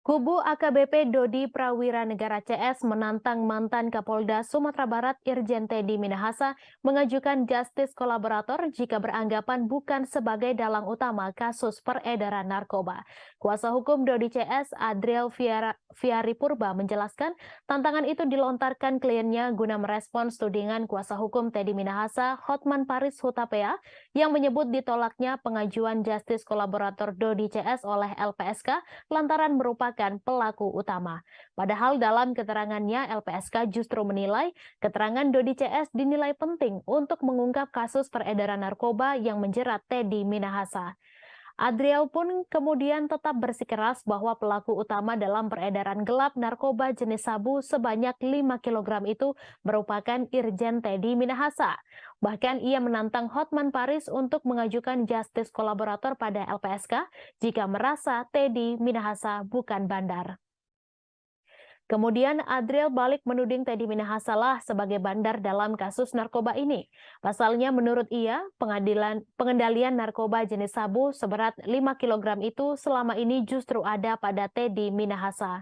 Kubu AKBP Dodi Prawira Negara CS menantang mantan Kapolda Sumatera Barat Irjen Teddy Minahasa mengajukan justice kolaborator jika beranggapan bukan sebagai dalang utama kasus peredaran narkoba. Kuasa hukum Dodi CS Adriel Fiari Purba menjelaskan tantangan itu dilontarkan kliennya guna merespons tudingan kuasa hukum Teddy Minahasa Hotman Paris Hutapea yang menyebut ditolaknya pengajuan justice kolaborator Dodi CS oleh LPSK lantaran merupakan pelaku utama. Padahal dalam keterangannya LPSK justru menilai keterangan Dodi CS dinilai penting untuk mengungkap kasus peredaran narkoba yang menjerat Teddy Minahasa. Adriel pun kemudian tetap bersikeras bahwa pelaku utama dalam peredaran gelap narkoba jenis sabu sebanyak 5 kilogram itu merupakan Irjen Teddy Minahasa. Bahkan ia menantang Hotman Paris untuk mengajukan justice kolaborator pada LPSK jika merasa Teddy Minahasa bukan bandar. Kemudian Adriel balik menuding Teddy Minahasa lah sebagai bandar dalam kasus narkoba ini. Pasalnya menurut ia, pengendalian narkoba jenis sabu seberat 5 kilogram itu selama ini justru ada pada Teddy Minahasa.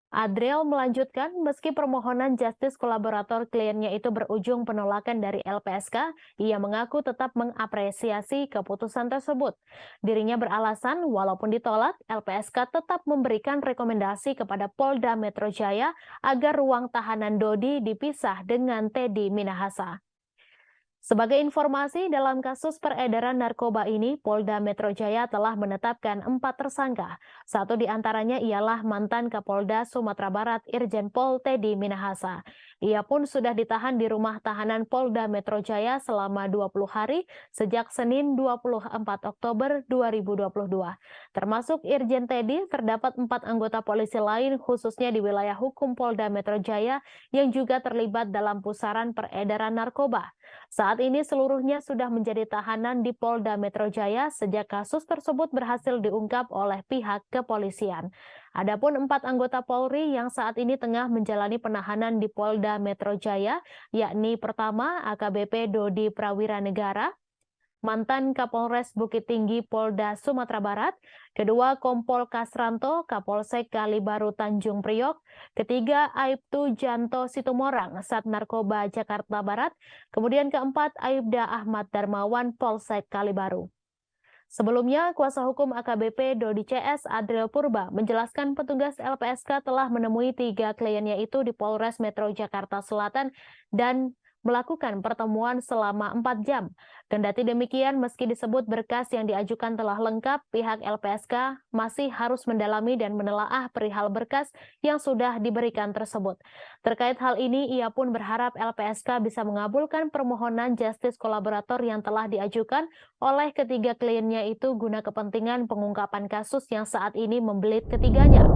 Adriel melanjutkan, meski permohonan justice kolaborator kliennya itu berujung penolakan dari LPSK, ia mengaku tetap mengapresiasi keputusan tersebut. Dirinya beralasan, walaupun ditolak, LPSK tetap memberikan rekomendasi kepada Polda Metro Jaya agar ruang tahanan Dodi dipisah dengan Teddy Minahasa. Sebagai informasi, dalam kasus peredaran narkoba ini, Polda Metro Jaya telah menetapkan 4 tersangka. Satu di antaranya ialah mantan Kapolda Sumatera Barat Irjen Pol Teddy Minahasa. Ia pun sudah ditahan di rumah tahanan Polda Metro Jaya selama 20 hari sejak Senin 24 Oktober 2022. Termasuk Irjen Teddy, terdapat 4 anggota polisi lain khususnya di wilayah hukum Polda Metro Jaya yang juga terlibat dalam pusaran peredaran narkoba. Saat ini seluruhnya sudah menjadi tahanan di Polda Metro Jaya sejak kasus tersebut berhasil diungkap oleh pihak kepolisian. Adapun 4 anggota Polri yang saat ini tengah menjalani penahanan di Polda Metro Jaya, yakni pertama AKBP Dodi Prawira Negara, mantan Kapolres Bukit Tinggi Polda Sumatera Barat, kedua Kompol Kasranto Kapolsek Kalibaru Tanjung Priok, ketiga Aibtu Janto Situmorang Sat Narkoba Jakarta Barat, kemudian keempat Aibda Ahmad Darmawan Polsek Kalibaru. Sebelumnya, kuasa hukum AKBP Dodi CS Adriel Purba menjelaskan petugas LPSK telah menemui 3 kliennya itu di Polres Metro Jakarta Selatan dan melakukan pertemuan selama 4 jam. Kendati demikian, meski disebut berkas yang diajukan telah lengkap, pihak LPSK masih harus mendalami dan menelaah perihal berkas yang sudah diberikan tersebut. Terkait hal ini, ia pun berharap LPSK bisa mengabulkan permohonan justice kolaborator yang telah diajukan oleh ketiga kliennya itu guna kepentingan pengungkapan kasus yang saat ini membelit ketiganya.